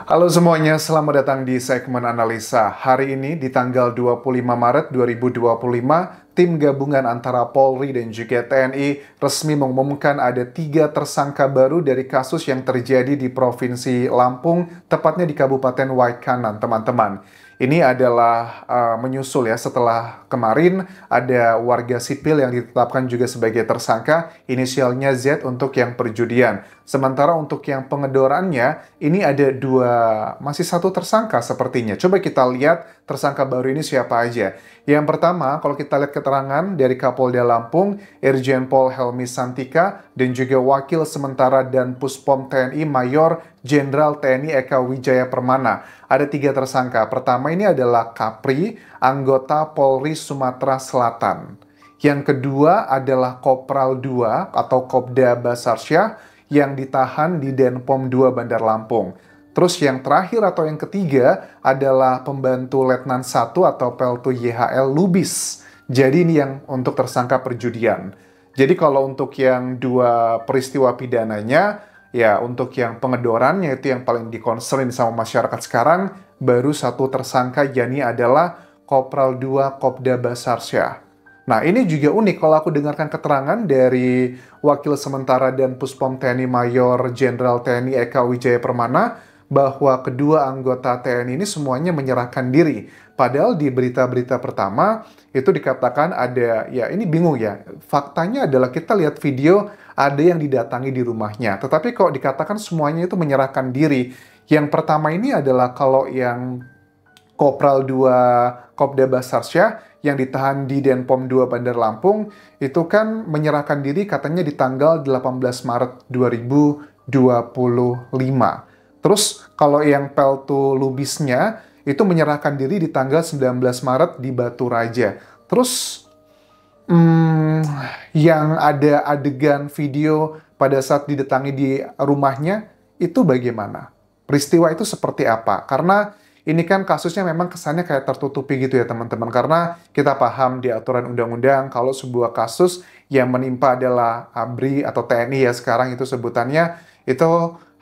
Halo semuanya, selamat datang di segmen analisa. Hari ini di tanggal 25 Maret 2025, tim gabungan antara Polri dan juga TNI resmi mengumumkan ada 3 tersangka baru dari kasus yang terjadi di Provinsi Lampung, tepatnya di Kabupaten Waikanan, teman-teman. Ini adalah menyusul ya setelah kemarin ada warga sipil yang ditetapkan juga sebagai tersangka, inisialnya Z untuk yang perjudian. Sementara untuk yang pengedorannya, ini ada masih satu tersangka sepertinya. Coba kita lihat tersangka baru ini siapa aja. Yang pertama, kalau kita lihat keterangan dari Kapolda Lampung, Irjen Pol Helmi Santika, dan juga Wakil Sementara dan Puspom TNI Mayor Jenderal TNI Eka Wijaya Permana. Ada 3 tersangka. Pertama ini adalah Kapri, anggota Polri Sumatera Selatan. Yang kedua adalah Kopral 2 atau Kopda Basarsyah yang ditahan di Denpom 2 Bandar Lampung. Terus yang terakhir atau yang ketiga adalah pembantu Letnan 1 atau Peltu YHL Lubis. Jadi ini yang untuk tersangka perjudian. Jadi kalau untuk yang 2 peristiwa pidananya, ya untuk yang pengedorannya itu yang paling dikonserin sama masyarakat sekarang, baru 1 tersangka yakni adalah Kopral 2 Kopda Basarsyah. Nah, ini juga unik kalau aku dengarkan keterangan dari Wakil Sementara dan Puspom TNI Mayor Jenderal TNI Eka Wijaya Permana bahwa kedua anggota TNI ini semuanya menyerahkan diri. Padahal di berita-berita pertama itu dikatakan ada, ya ini bingung ya, faktanya adalah kita lihat video ada yang didatangi di rumahnya. Tetapi kok dikatakan semuanya itu menyerahkan diri. Yang pertama ini adalah kalau yang Kopral 2 Kopda Basarsyah yang ditahan di Denpom 2 Bandar Lampung itu kan menyerahkan diri katanya di tanggal 18 Maret 2025. Terus kalau yang Peltu Lubisnya itu menyerahkan diri di tanggal 19 Maret di Batu Raja. Terus yang ada adegan video pada saat didatangi di rumahnya itu bagaimana? Peristiwa itu seperti apa? Karena ini kan kasusnya memang kesannya kayak tertutupi gitu ya teman-teman. Karena kita paham di aturan undang-undang kalau sebuah kasus yang menimpa adalah ABRI atau TNI ya sekarang itu sebutannya, itu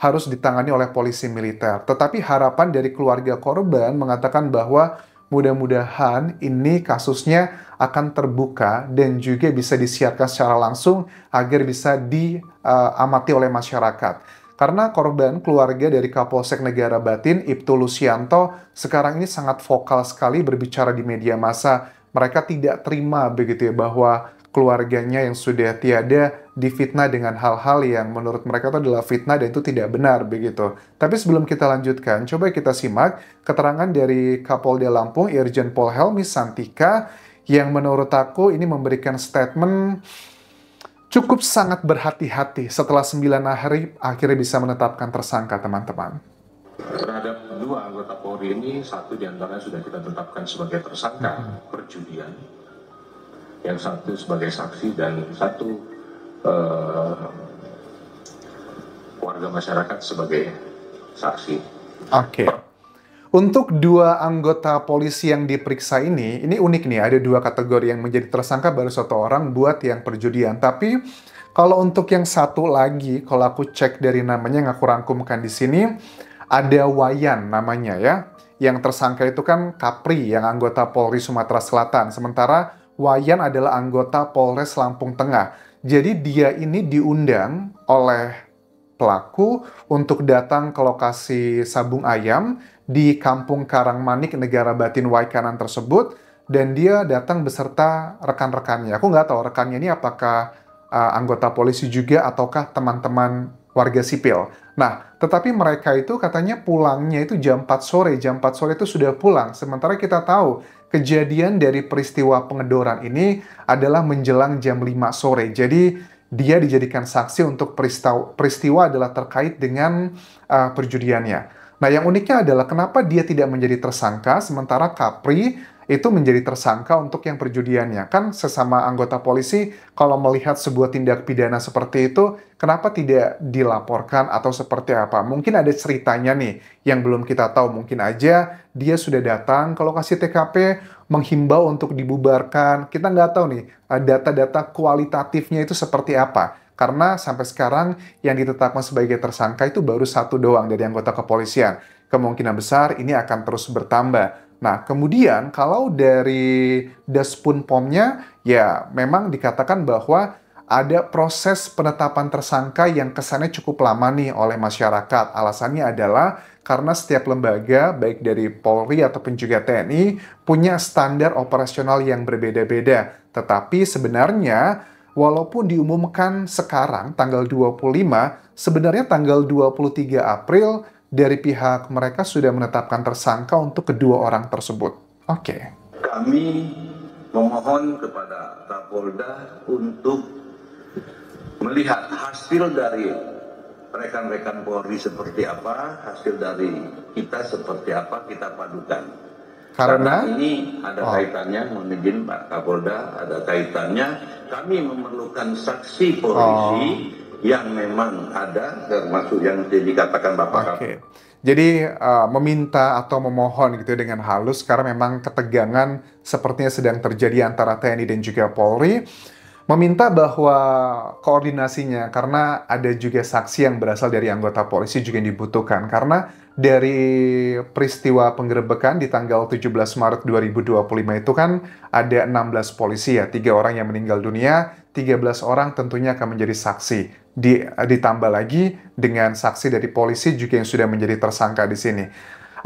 harus ditangani oleh polisi militer. Tetapi harapan dari keluarga korban mengatakan bahwa mudah-mudahan ini kasusnya akan terbuka dan juga bisa disiarkan secara langsung agar bisa diamati oleh masyarakat. Karena korban keluarga dari Kapolsek Negara Batin, Ibtu Lusianto, sekarang ini sangat vokal sekali berbicara di media massa. Mereka tidak terima begitu ya bahwa keluarganya yang sudah tiada difitnah dengan hal-hal yang menurut mereka itu adalah fitnah dan itu tidak benar begitu. Tapi sebelum kita lanjutkan, coba kita simak keterangan dari Kapolda Lampung, Irjen Pol Helmi Santika, yang menurut aku ini memberikan statement cukup sangat berhati-hati setelah 9 hari akhirnya bisa menetapkan tersangka, teman-teman. Terhadap 2 anggota Polri ini, 1 diantaranya sudah kita tetapkan sebagai tersangka perjudian, yang 1 sebagai saksi dan 1 warga masyarakat sebagai saksi. Oke. Untuk 2 anggota polisi yang diperiksa ini unik nih, ada 2 kategori yang menjadi tersangka baru 1 orang buat yang perjudian. Tapi kalau untuk yang 1 lagi, kalau aku cek dari namanya yang aku rangkumkan di sini, ada Wayan namanya ya. Yang tersangka itu kan Kapri yang anggota Polri Sumatera Selatan. Sementara Wayan adalah anggota Polres Lampung Tengah. Jadi dia ini diundang oleh pelaku untuk datang ke lokasi sabung ayam di Kampung Karangmanik, Negara Batin Waikanan tersebut, dan dia datang beserta rekan-rekannya. Aku nggak tahu rekannya ini apakah anggota polisi juga ataukah teman-teman warga sipil. Nah, tetapi mereka itu katanya pulangnya itu jam 4 sore. Jam 4 sore itu sudah pulang. Sementara kita tahu kejadian dari peristiwa pengedoran ini adalah menjelang jam 5 sore. Jadi dia dijadikan saksi untuk peristiwa adalah terkait dengan perjudiannya. Nah, yang uniknya adalah kenapa dia tidak menjadi tersangka, sementara Kapri itu menjadi tersangka untuk yang perjudiannya. Kan sesama anggota polisi, kalau melihat sebuah tindak pidana seperti itu, kenapa tidak dilaporkan atau seperti apa? Mungkin ada ceritanya nih yang belum kita tahu. Mungkin aja dia sudah datang ke lokasi TKP, menghimbau untuk dibubarkan. Kita nggak tahu nih data-data kualitatifnya itu seperti apa. Karena sampai sekarang yang ditetapkan sebagai tersangka itu baru 1 doang dari anggota kepolisian. kemungkinan besar ini akan terus bertambah. Nah, kemudian kalau dari Daspun POM-nya, ya memang dikatakan bahwa ada proses penetapan tersangka yang kesannya cukup lama nih oleh masyarakat. Alasannya adalah karena setiap lembaga, baik dari Polri ataupun juga TNI, punya standar operasional yang berbeda-beda. Tetapi sebenarnya, walaupun diumumkan sekarang, tanggal 25, sebenarnya tanggal 23 April, dari pihak mereka sudah menetapkan tersangka untuk kedua orang tersebut. Oke. Kami memohon kepada Kapolda untuk melihat hasil dari rekan-rekan Polri seperti apa, hasil dari kita seperti apa, kita padukan. Karena ini ada kaitannya, mohon izin Pak Kapolda, ada kaitannya, kami memerlukan saksi polisi yang memang ada, termasuk yang dikatakan Bapak Kapolda. Jadi meminta atau memohon gitu dengan halus, karena memang ketegangan sepertinya sedang terjadi antara TNI dan juga Polri. Meminta bahwa koordinasinya, karena ada juga saksi yang berasal dari anggota polisi juga yang dibutuhkan. Karena dari peristiwa penggerebekan di tanggal 17 Maret 2025 itu kan ada 16 polisi ya, 3 orang yang meninggal dunia, 13 orang tentunya akan menjadi saksi. Ditambah lagi dengan saksi dari polisi juga yang sudah menjadi tersangka di sini.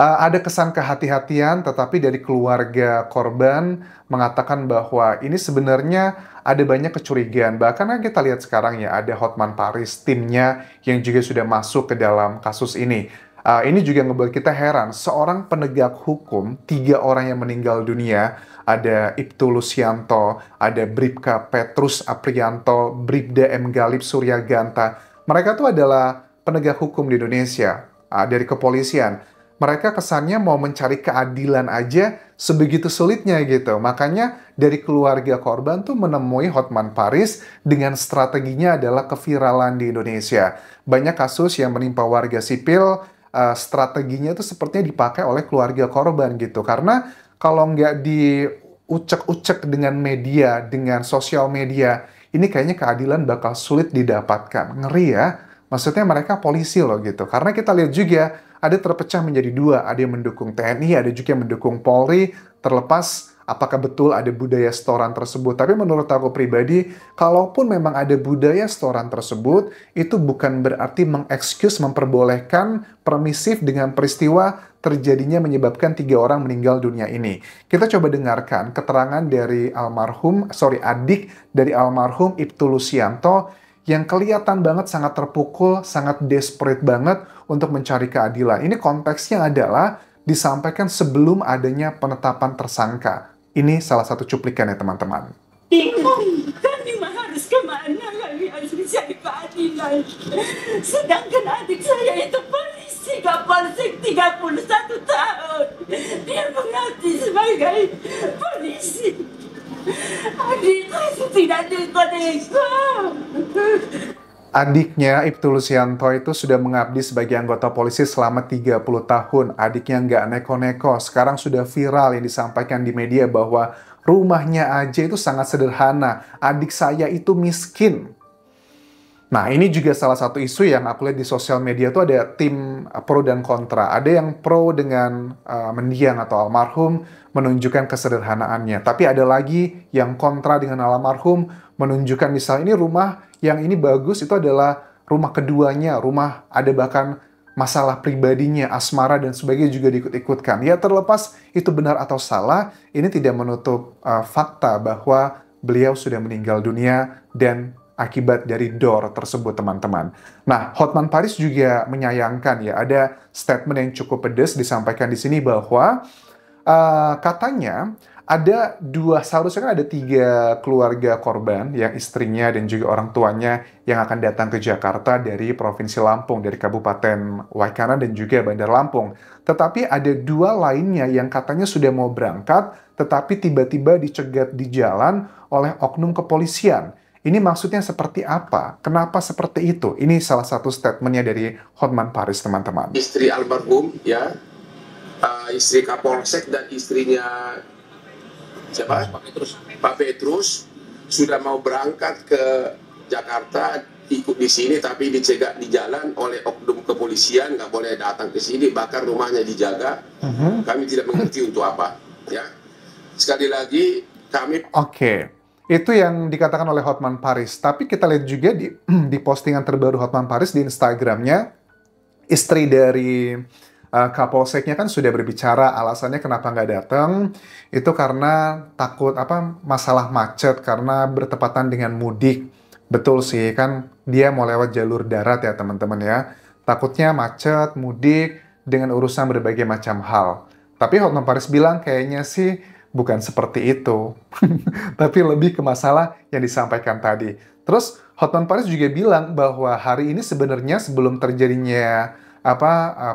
Ada kesan kehati-hatian, tetapi dari keluarga korban mengatakan bahwa ini sebenarnya ada banyak kecurigaan. Bahkan kan kita lihat sekarang ya, ada Hotman Paris, timnya yang juga sudah masuk ke dalam kasus ini. Ini juga ngebuat kita heran, seorang penegak hukum, 3 orang yang meninggal dunia, ada Ibtu Lusianto, ada Bribka Petrus Aprianto, Bribda M. Galib Suryaganta. Mereka tuh adalah penegak hukum di Indonesia, dari kepolisian. Mereka kesannya mau mencari keadilan aja sebegitu sulitnya gitu. Makanya dari keluarga korban tuh menemui Hotman Paris dengan strateginya adalah keviralan di Indonesia. Banyak kasus yang menimpa warga sipil, strateginya tuh sepertinya dipakai oleh keluarga korban gitu. Karena kalau nggak diucek-ucek dengan media, dengan sosial media, ini kayaknya keadilan bakal sulit didapatkan. Ngeri ya. Maksudnya mereka polisi loh gitu. Karena kita lihat juga ada terpecah menjadi 2. Ada yang mendukung TNI, ada juga yang mendukung Polri. Terlepas apakah betul ada budaya setoran tersebut. Tapi menurut aku pribadi, kalaupun memang ada budaya setoran tersebut, itu bukan berarti mengekskuse, memperbolehkan permisif dengan peristiwa terjadinya menyebabkan 3 orang meninggal dunia ini. Kita coba dengarkan keterangan dari adik dari almarhum Ibtu Lusianto, yang kelihatan banget sangat terpukul, sangat desperate banget untuk mencari keadilan. Ini konteksnya adalah disampaikan sebelum adanya penetapan tersangka. Ini salah satu cuplikan ya teman-teman. Bingung, kami harus kemana, kami harus mencari keadilan. Sedangkan adik saya itu polisi, Kapolsek 31 tahun. Dia mengabdi sebagai polisi. Adik saya tidak neko-neko. Adiknya, Ibtu Lusianto itu sudah mengabdi sebagai anggota polisi selama 30 tahun. Adiknya nggak neko-neko. Sekarang sudah viral yang disampaikan di media bahwa rumahnya aja itu sangat sederhana. Adik saya itu miskin. Nah, ini juga salah satu isu yang aku lihat di sosial media tuh ada tim pro dan kontra. Ada yang pro dengan mendiang atau almarhum, menunjukkan kesederhanaannya. Tapi ada lagi yang kontra dengan almarhum, menunjukkan misalnya ini rumah yang ini bagus, itu adalah rumah keduanya, rumah ada bahkan masalah pribadinya, asmara dan sebagainya juga diikut-ikutkan. Ya terlepas itu benar atau salah, ini tidak menutup fakta bahwa beliau sudah meninggal dunia dan akibat dari DOR tersebut, teman-teman. Nah, Hotman Paris juga menyayangkan ya, ada statement yang cukup pedas disampaikan di sini bahwa katanya seharusnya kan ada 3 keluarga korban, yang istrinya dan juga orang tuanya yang akan datang ke Jakarta dari Provinsi Lampung, dari Kabupaten Waikana dan juga Bandar Lampung. Tetapi ada 2 lainnya yang katanya sudah mau berangkat, tetapi tiba-tiba dicegat di jalan oleh oknum kepolisian. Ini maksudnya seperti apa? Kenapa seperti itu? Ini salah satu statementnya dari Hotman Paris, teman-teman. Istri almarhum, ya, istri Kapolsek dan istrinya siapa? Pak Petrus sudah mau berangkat ke Jakarta ikut di sini tapi dicegat di jalan oleh oknum kepolisian, nggak boleh datang ke sini, bahkan rumahnya dijaga. Kami tidak mengerti untuk apa. Ya, sekali lagi kami. Oke, itu yang dikatakan oleh Hotman Paris. Tapi kita lihat juga di postingan terbaru Hotman Paris di Instagramnya, istri dari Kapolseknya kan sudah berbicara alasannya kenapa nggak datang. Itu karena takut masalah macet karena bertepatan dengan mudik. Betul sih, kan dia mau lewat jalur darat ya teman-teman ya. Takutnya macet, mudik, dengan urusan berbagai macam hal. Tapi Hotman Paris bilang kayaknya sih bukan seperti itu. Tapi lebih ke masalah yang disampaikan tadi. Terus Hotman Paris juga bilang bahwa hari ini sebenarnya sebelum terjadinya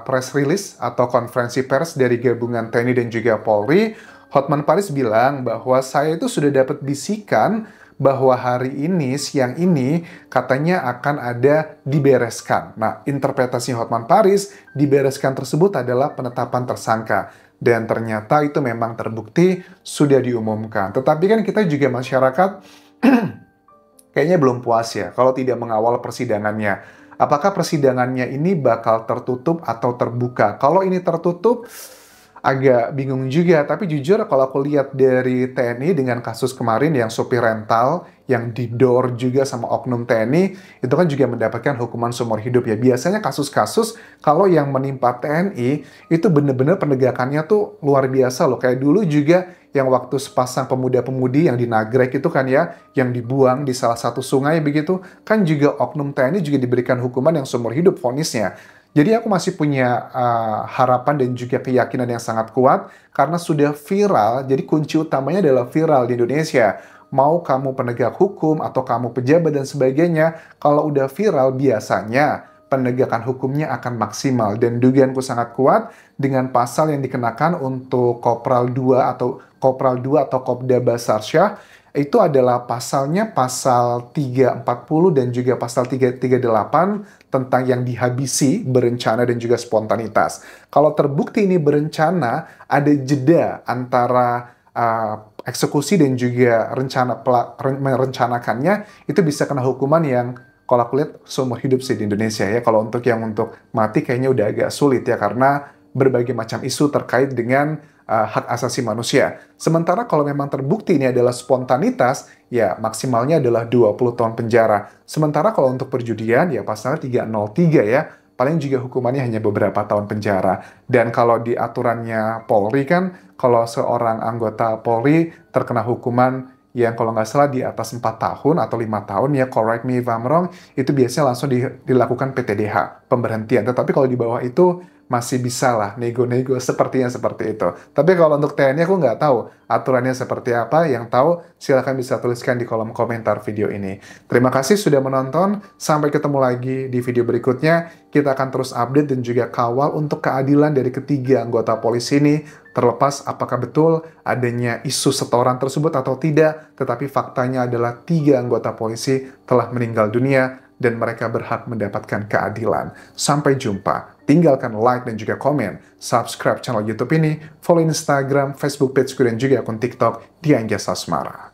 press release atau konferensi pers dari gabungan TNI dan juga Polri, Hotman Paris bilang bahwa saya itu sudah dapat bisikan bahwa hari ini, siang ini, katanya akan ada dibereskan. Nah, interpretasi Hotman Paris, dibereskan tersebut adalah penetapan tersangka. Dan ternyata itu memang terbukti sudah diumumkan. Tetapi kan kita juga masyarakat kayaknya belum puas ya kalau tidak mengawal persidangannya. Apakah persidangannya ini bakal tertutup atau terbuka? Kalau ini tertutup, agak bingung juga. Tapi jujur kalau aku lihat dari TNI dengan kasus kemarin yang sopir rental, yang didor juga sama oknum TNI, itu kan juga mendapatkan hukuman seumur hidup ya. Biasanya kasus-kasus kalau yang menimpa TNI, itu bener-bener penegakannya tuh luar biasa loh. Kayak dulu juga yang waktu sepasang pemuda-pemudi yang di Nagrek itu kan ya, yang dibuang di salah satu sungai begitu, kan juga oknum TNI juga diberikan hukuman yang seumur hidup vonisnya. Jadi aku masih punya harapan dan juga keyakinan yang sangat kuat karena sudah viral, jadi kunci utamanya adalah viral di Indonesia. Mau kamu penegak hukum atau kamu pejabat dan sebagainya, kalau udah viral biasanya penegakan hukumnya akan maksimal. Dan dugaanku sangat kuat dengan pasal yang dikenakan untuk Kopral 2 atau Kopda Basarsyah, itu adalah pasalnya pasal 340 dan juga pasal 338 tentang yang dihabisi, berencana dan juga spontanitas. Kalau terbukti ini berencana, ada jeda antara eksekusi dan juga merencanakannya, itu bisa kena hukuman yang kalau aku lihat seumur hidup sih di Indonesia ya. Kalau untuk mati kayaknya udah agak sulit ya, karena berbagai macam isu terkait dengan hak asasi manusia. Sementara kalau memang terbukti ini adalah spontanitas, ya maksimalnya adalah 20 tahun penjara. Sementara kalau untuk perjudian, ya pasalnya 303 ya, paling juga hukumannya hanya beberapa tahun penjara. Dan kalau di aturannya Polri kan, kalau seorang anggota Polri terkena hukuman yang kalau nggak salah di atas 4 tahun atau 5 tahun, ya correct me if I'm wrong, itu biasanya langsung dilakukan PTDH, pemberhentian. Tetapi kalau di bawah itu, masih bisa lah nego-nego seperti itu. Tapi kalau untuk TNI aku nggak tahu aturannya seperti apa. Yang tahu silahkan bisa tuliskan di kolom komentar video ini. Terima kasih sudah menonton. Sampai ketemu lagi di video berikutnya. Kita akan terus update dan juga kawal untuk keadilan dari ketiga anggota polisi ini. Terlepas apakah betul adanya isu setoran tersebut atau tidak. Tetapi faktanya adalah 3 anggota polisi telah meninggal dunia dan mereka berhak mendapatkan keadilan. Sampai jumpa. Tinggalkan like dan juga komen, subscribe channel YouTube ini, follow Instagram, Facebook pageku dan juga akun TikTok Dian Jas Asmara.